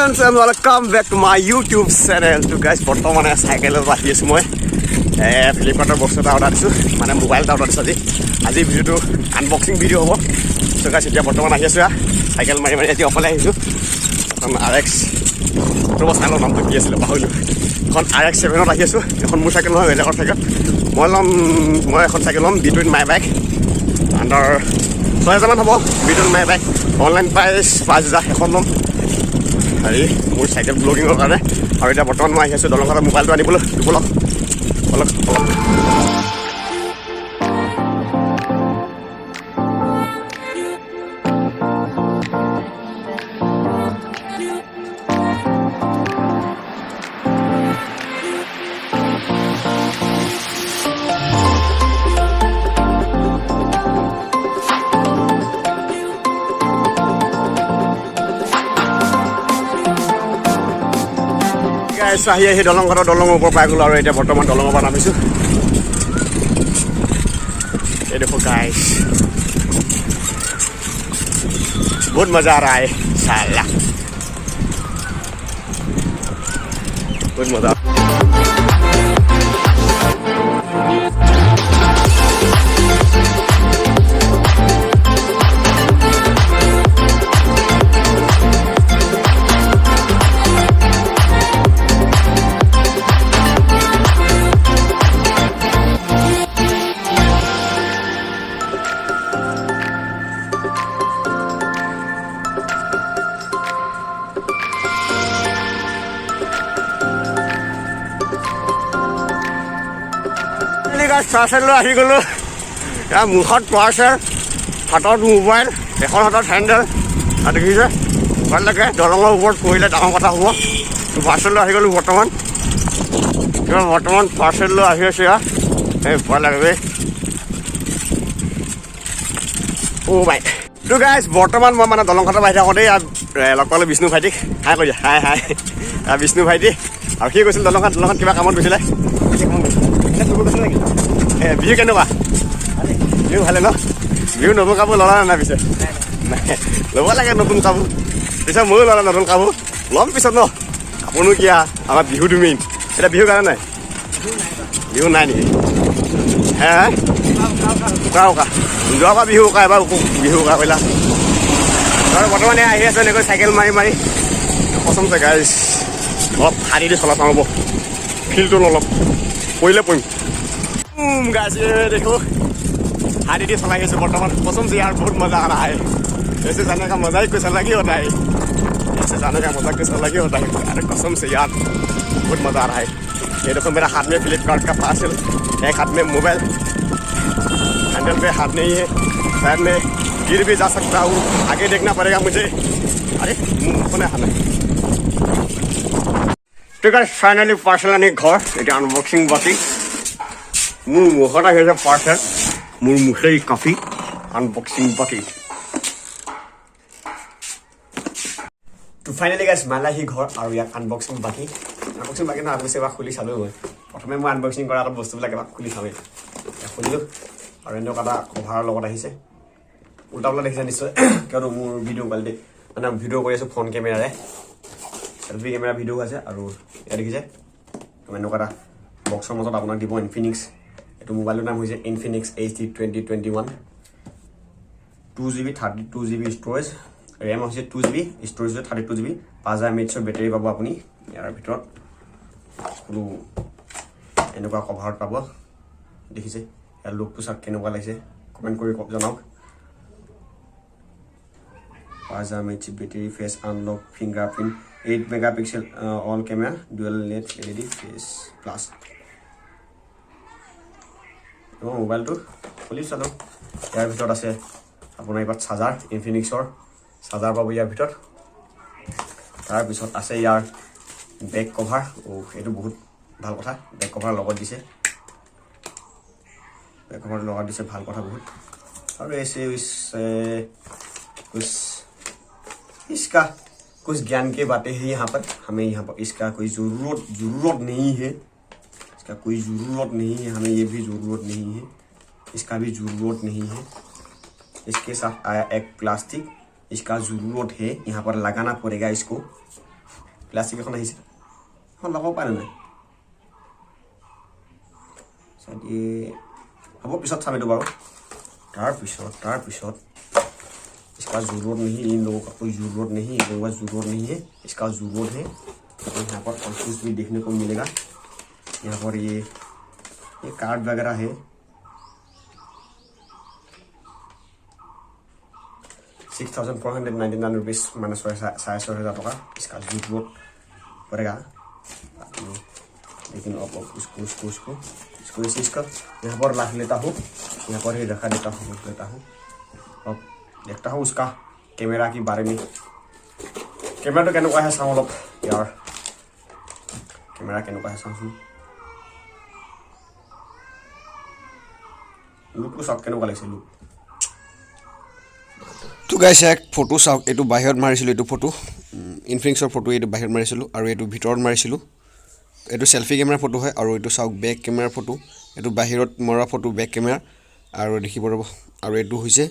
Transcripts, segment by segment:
friends and welcome back to my YouTube channel. To guys, বৰ্তমানে সাইকেলত আহি আছো মই ফ্লিপকাৰ্টৰ বস্তু এটা অৰ্ডাৰ দিছো মানে মোবাইল এটা অৰ্ডাৰ দিছো আজি ভিডিওটো আনবক্সিং ভিডিও হ'ব তো গাইস এতিয়া বৰ্তমান আহি আছো সাইকেল মাৰি আজি অকলে আহিছো এখন RX তো চাইকেলৰ নামটো কি আছিল পাহৰিলো এখন RX 7ত আহি আছো এখন মোৰ সাইকেল নহয় বেলেগৰ সাইকেল মই এখন সাইকেল ল'ম বিটুইন মাই বাইক আন্ডাৰ 6000 মান হ'ব between my bike online price 5000 এখন ল'ম হেৰি মোৰ সাইকেল ব্লগিঙৰ কাৰণে আৰু এতিয়া বৰ্তমান মই আহি আছো দলংঘাটৰ মোবাইলটো আনিবলৈ বলক আহি আহি দলংঘাটৰ দলঙৰ ওপৰ পাই গ'লো আৰু এতিয়া বৰ্তমান দলঙৰ পৰা নামিছো এই দেখো গাইস বহুত মজা आ रहा है साला बहुत मजा চাৰ্চেললৈ আহি গ'লো মুখত পাৰ্চেল হাতত মোবাইল এখন হাতত হেণ্ডেল আৰু দেখিছে ভাল লাগে দলঙৰ ওপৰত পৰিলে ডাঙৰ কথা হ'ব পাৰ্চেললৈ আহি গ'লো বৰ্তমান পাৰ্চেললৈ আহি আছে এই ভয় লাগে অ' বাই তো গাইজ বৰ্তমান মই মানে দলংঘাটৰ বাহিৰ থাকোঁতেই লগ পালোঁ বিষ্ণু ভাইটিক হাই কৈ হাই বিষ্ণু ভাইটি আৰু সি কৈছিল দলংঘাট কিবা কামত গৈছিলে বিহু কেনেকুৱা বিহু ভালে ন বিহু নতুন কাপোৰ ল'লা নাই পিছে ল'ব লাগে নতুন কাপোৰ পিছত ময়ো ল'লা নতুন কাপোৰ ল'ম পিছত ন কাপোৰনো কি আমাৰ বিহুটো মেইন এতিয়া বিহু কাৰণে নাই বিহু নাই নেকি হে উকা যোৱাবাৰ বিহু উকা এবাৰ বিহু উকা কৰিলা আৰু বৰ্তমানে আহি আছে এনেকৈ চাইকেল মাৰি পচন্দ গাইজ অলপ শাৰী দি চলা চাওঁ হ'ব ফিল্ডটো অলপ পৰিলে পৰিম गाइस ये देखो हाथी डी चला है बर्तमान कसम से यार बहुत मजा आ रहा है ऐसे जाने का मजा ही कुछ अलग ही होता है ऐसे जाने का मजा कुछ अलग ही होता है अरे कसम से यार बहुत मजा आ रहा है ये देखो मेरा हाथ में फ्लिपकार्ट का पार्सल एक हाथ में मोबाइल हैंडल पे हाथ नहीं है शायद मैं गिर भी जा सकता हूँ आगे देखना पड़ेगा मुझे अरे मुँह हाथ नहीं तो गाइस फाइनली पार्सल आने घर ये अनबॉक्सिंग बाकी মোৰ মুখত আহি আছে পাৰ্চেল মোৰ মুখেই কফি আনবক্সিং বাকি তো ফাইনেলি গাইছ মালাহি ঘৰ আৰু ইয়াত আনবক্সিং বাকি নহয় আমি এবাৰ খুলি চালোঁ মই প্ৰথমে মই আনবক্সিং কৰাৰ আগত বস্তুবিলাক এবাৰ খুলি চামেই খুলিলোঁ আৰু এনেকুৱা এটা কভাৰৰ লগত আহিছে উল্টা উল্টা দেখিছে নিশ্চয় কিয়নো মোৰ ভিডিঅ' কোৱালিটি মানে ভিডিঅ' কৰি আছোঁ ফোন কেমেৰাৰে চেল্ফি কেমেৰা ভিডিঅ' আছে আৰু ইয়াত দেখিছে এনেকুৱা এটা বক্সৰ মাজত আপোনাক দিব ইনফিনিক্স এইটো মোবাইলৰ নাম হৈছে InfinixHD 2021 2GB 32GB storage RAM হৈছে 2GB ষ্ট'ৰেজ হৈছে 32GB 5000 mAh বেটাৰী পাব আপুনি ইয়াৰ ভিতৰত কোনো এনেকুৱা কভাৰত পাব দেখিছে ইয়াৰ লুকটো চাওক কেনেকুৱা লাগিছে কমেণ্ট কৰি জনাওক 5000 mAh battery face unlock fingerprint 8 megapixel all camera dual LED face plus মোবাইলটো খুলি চালোঁ ইয়াৰ ভিতৰত আছে আপোনাৰ এইবাৰ চাৰ্জাৰ ইনফিনিক্সৰ চাৰ্জাৰ পাব ইয়াৰ ভিতৰত তাৰপিছত আছে ইয়াৰ বেক কভাৰ এইটো বহুত ভাল কথা বেক কভাৰ লগত দিছে ভাল কথা बहुत और ऐसे इसका कुछ ज्ञान के बातें हैं यहाँ पर हमें यहाँ पर इसका कोई जरूरत नहीं है इसका कोई ज़रूरत नहीं है हमें ये भी ज़रूरत नहीं है इसका भी ज़रूरत नहीं है इसके साथ आया एक प्लास्टिक इसका ज़रूरत है यहाँ पर लगाना पड़ेगा इसको প্লাষ্টিক এখন আহিছে এখন লগাব পাৰে নাই হ'ব পিছত চাম এইটো বাৰু তাৰপিছত इसका ज़रूरत नहीं इन लोगों का कोई ज़रूरत नहीं इन लोगों का ज़रूरत नहीं है इसका ज़रूरत है तो यहाँ पर ऑफिस भी देखने को मिलेगा यहाँ पर ये कार्ड वगैरह है 6,499 रुपीज़ माइनस 6,500 टका इसका ज़रूरत पड़ेगा लेकिन अब इसको इस चीज़ का यहाँ पर रख लेता हूँ यहाँ पर ही रख लेता हूँ अब देखता हूँ उसका कैमरा के बारे में कैमरा तो केनेकुवा है चाওঁ অলপ यार कैमरा केनेकुवा है চাওঁচোন লুকটো চাওক কেনেকুৱা লাগিছে লুক তো গাইছ এক ফটো চাওক এইটো বাহিৰত মাৰিছিলোঁ এইটো ফটো ইনফিনিক্সৰ ফটো এইটো বাহিৰত মাৰিছিলোঁ আৰু এইটো ভিতৰত মাৰিছিলোঁ এইটো সেলফি কেমেৰা ফটো হয় আৰু এইটো চাওক বেক কেমেৰা ফটো এইটো বাহিৰত মৰা ফটো বেক কেমেৰা আৰু দেখিব ৰব আৰু এইটো হৈছে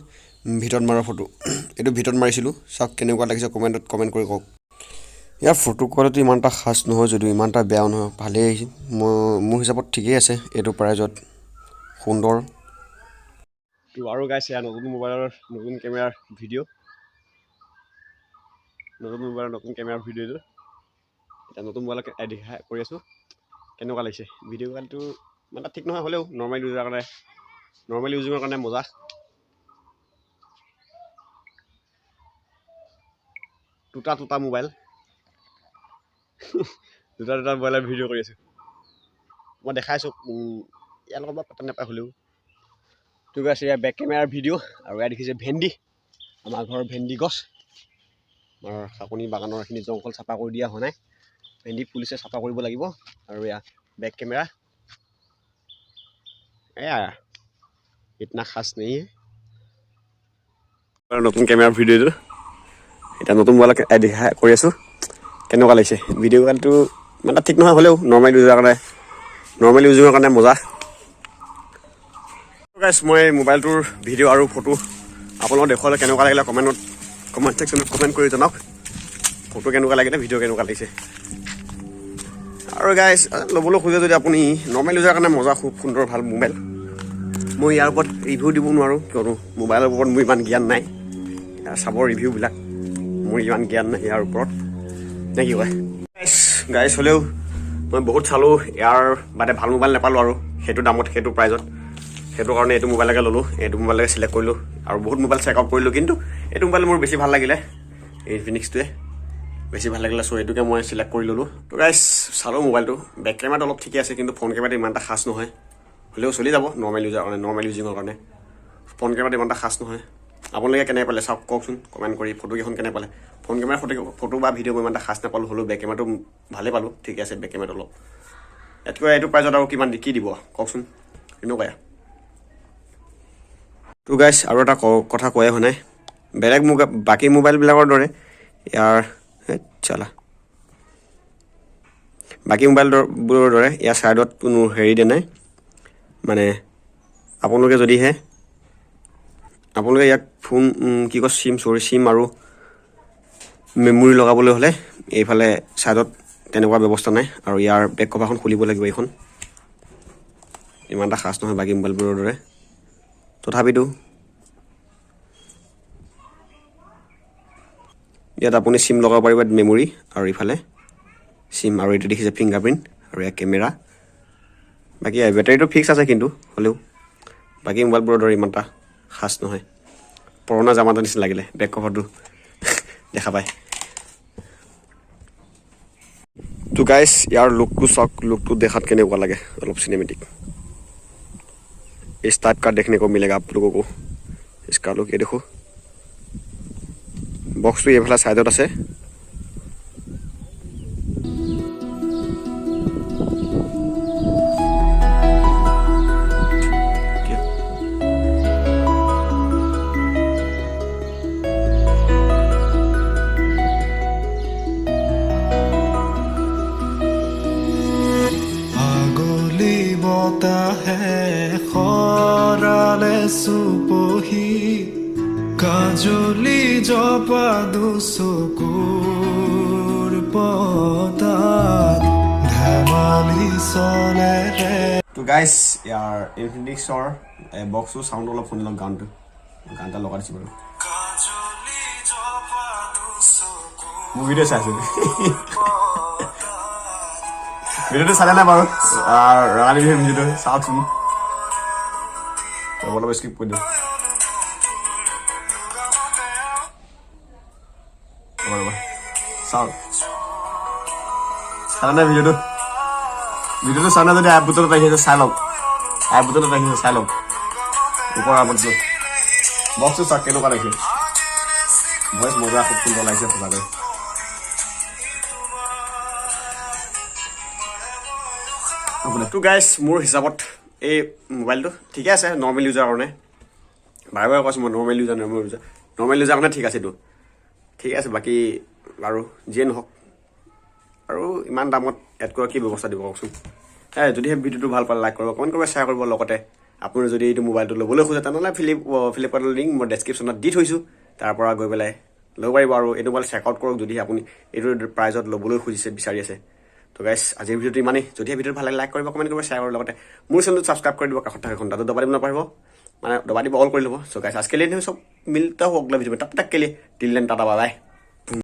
ভিতৰত মাৰা ফটো এইটো ভিতৰত মাৰিছিলোঁ চাওক কেনেকুৱা লাগিছে কমেণ্ট কৰি কওক ইয়াৰ ফটো কোৱালিটি ইমানটা খাছ নহয় যদিও ইমানটা বেয়া নহয় ভালেই আহিছে মোৰ হিচাপত ঠিকেই আছে এইটো প্ৰাইজত সুন্দৰ তো আৰু গাইছে ইয়াৰ নতুন মোবাইলৰ নতুন কেমেৰাৰ ভিডিঅ' এইটো এতিয়া নতুন মোবাইলত দেখা কৰি আছোঁ কেনেকুৱা লাগিছে ভিডিঅ' কোৱালিটিটো ইমান ঠিক নহয় হ'লেও নৰ্মেল ইউজিঙৰ কাৰণে মজা দুটা মোবাইল দুটা মোবাইলৰ ভিডিঅ' কৰি আছোঁ মই দেখাইছোঁ ইয়াৰ লগত পাতা নাপায় হ'লেও ঠিক আছে ইয়াৰ বেক কেমেৰাৰ ভিডিঅ' আৰু ইয়াত দেখিছে ভেন্দি আমাৰ ঘৰৰ ভেন্দি গছ আমাৰ শাকনি বাগানৰ এইখিনি জংঘল চাফা কৰি দিয়া হোৱা নাই ভেন্দি পুলিচে চাফা কৰিব লাগিব আৰু ইয়াৰ বেক কেমেৰা এয়া ইতনা খাছ নেই নতুন কেমেৰাৰ ভিডিঅ'টো এতিয়া নতুন মোবাইলত দেখা কৰি আছোঁ কেনেকুৱা লাগিছে ভিডিঅ' কোৱালিটিটো ইমান ঠিক নহয় হ'লেও নৰ্মেল ইউজিঙৰ কাৰণে মজা গাইছ মই মোবাইলটোৰ ভিডিঅ' আৰু ফটো আপোনালোকক দেখুৱালে কেনেকুৱা লাগিলে কমেণ্ট ছেকশ্যনত কমেণ্ট কৰি জনাওক ফটো কেনেকুৱা লাগিলে ভিডিঅ' কেনেকুৱা লাগিছে আৰু গাইছ ল'বলৈ খোজে যদি আপুনি নৰ্মেল ইউজাৰ কাৰণে মজা খুব সুন্দৰ ভাল মোবাইল মই ইয়াৰ ওপৰত ৰিভিউ দিব নোৱাৰোঁ কিয়নো মোবাইলৰ ওপৰত মোৰ ইমান জ্ঞান নাই চাব ৰিভিউবিলাক মোৰ ইমান জ্ঞান নাই ইয়াৰ ওপৰত নে কি কয় গাইছ হ'লেও মই বহুত চালোঁ ইয়াৰ বাদে ভাল মোবাইল নাপালোঁ আৰু সেইটো দামত সেইটো প্ৰাইজত সেইটো কাৰণে এইটো মোবাইলকে ল'লোঁ এইটো মোবাইলকে চিলেক্ট কৰিলোঁ আৰু বহুত মোবাইল চেক আউট কৰিলোঁ কিন্তু এইটো মোবাইল মোৰ বেছি ভাল লাগিলে ইনফিনিক্সটোৱে বেছি ভাল লাগিলে চ' এইটোকে মই চিলেক্ট কৰি ল'লোঁ তো গাইছ চালোঁ মোবাইলটো বেক কেমেৰাটো অলপ ঠিকে আছে কিন্তু ফ্ৰণ্ট কেমেৰাটো ইমান এটা খাছ নহয় হ'লেও চলি যাব নৰ্মেল ইউজিঙৰ কাৰণে ফ্ৰণ্ট কেমেৰাটো ইমান এটা খাছ নহয় আপোনালোকে কেনে পালে চাওক কওকচোন কমেণ্ট কৰি ফটোকেইখন কেনে পালে ফ্ৰণ্ট কেমেৰা ফটো বা ভিডিঅ' মই ইমান এটা খাছ নাপালোঁ হ'লেও বেক কেমেৰাটো ভালেই পালোঁ ঠিকে আছে বেক কেমেৰাটো অলপ ইয়াতকৈ এইটো প্ৰাইজত আৰু কি দিব কওকচোন এনেকুৱাই তো গাইছ আৰু এটা কথা কোৱাই হোৱা নাই বেলেগ বাকী মোবাইলবিলাকৰ দৰে ইয়াৰ বাকী মোবাইলবোৰৰ দৰে ইয়াৰ ছাইডত কোনো হেৰি দিয়া নাই মানে আপোনালোকে যদিহে আপোনালোকে ইয়াক ফোন কি কয় চিম আৰু মেমৰি লগাবলৈ হ'লে এইফালে ছাইডত তেনেকুৱা ব্যৱস্থা নাই আৰু ইয়াৰ বেক কভাৰখন খুলিব লাগিব এইখন ইমান এটা খাছ নহয় বাকী মোবাইলবোৰৰ দৰে তথাপিতো ইয়াত আপুনি চিম লগাব পাৰিব মেমৰি আৰু ইফালে চিম আৰু এইটো দেখিছে ফিংগাৰপ্ৰিণ্ট আৰু ইয়াৰ কেমেৰা বাকী বেটাৰীটো ফিক্স আছে কিন্তু হ'লেও বাকী মোবাইলবোৰৰ দৰে ইমান এটা খাছ নহয় পুৰণা জামানৰ নিচিনা লাগিলে বেক কভাৰটো দেখা পায় তো গাইছ ইয়াৰ লুকটো চাওক লুকটো দেখাত কেনেকুৱা লাগে অলপ सिनेमैटिक इस टाइप का देखने को मिलेगा आप लोगों को इसका लुक ये देखो बॉक्स तो ये वाला साइड আছে सुपोही काजली जपा दुसोकोर পতাত ধেমালি চলে ৰে তো গাইছ ইয়াৰ ইনফিনিক্সৰ বক্সৰ চাউণ্ড অলপ শুনি লওক গানটো গানটা লগাই দিছোঁ বাৰু মোৰ ভিডিঅ' চাইছোঁ ভিডিঅ'টো চালে নাই বাৰু ৰঙালী বিহু ভিডিঅ'টো চাওকচোন অলপ স্কিপ কৰি দিওঁ চাওক চালে নাই ভিডিঅ'টো চাই নাই যদি এপ বুটনত আহিছে চাই লওক চাই লওক ওপৰৰ আপত বক্সটো চাওক কেনেকুৱা লাগিছে ভইচ মজা খুব সুন্দৰ লাগিছে সঁচাকৈ তো গাইছ মোৰ হিচাপত এই মোবাইলটো ঠিকে আছে নৰ্মেল ইউজাৰ কাৰণে বাৰে বাৰে কৈছোঁ মই নৰ্মেল ইউজাৰ কাৰণে ঠিক আছে এইটো ঠিক আছে বাকী বাৰু যিয়ে নহওক আৰু ইমান দামত এড কৰা কি ব্যৱস্থা দিব কওকচোন যদিহে ভিডিঅ'টো ভাল পালে লাইক কৰিব কমেণ্ট কৰিব শ্বেয়াৰ কৰিব লগতে আপুনি যদি এইটো মোবাইলটো ল'বলৈ খোজে তেনেহ'লে ফ্লিপকাৰ্টৰ লিংক মই ডেছক্ৰিপশ্যনত দি থৈছোঁ তাৰ পৰা গৈ পেলাই ল'ব পাৰিব আৰু এইটো মোবাইল চেক আউট কৰক যদি আপুনি এইটো প্ৰাইজত ল'বলৈ খুজিছে বিচাৰি আছে তো গাইছ আজিৰ ভিডিঅ'টো ইমানেই যদিহে ভিডিঅ'টো ভাল লাগে লাইক কৰিব কমেণ্ট কৰিব শ্বেয়াৰ কৰিব লগতে মোৰ চেনেলটো ছাবস্ক্ৰাইব কৰি দিব কাষত থকা ঘণ্টাটো দবাই দিব নাপাৰিব মানে দবাই দিব অল কৰি ল'ব চ' গাইছ আজকে लिए सब मिलता हो अगला वीडियो में तब तक के लिए till then tata bye bye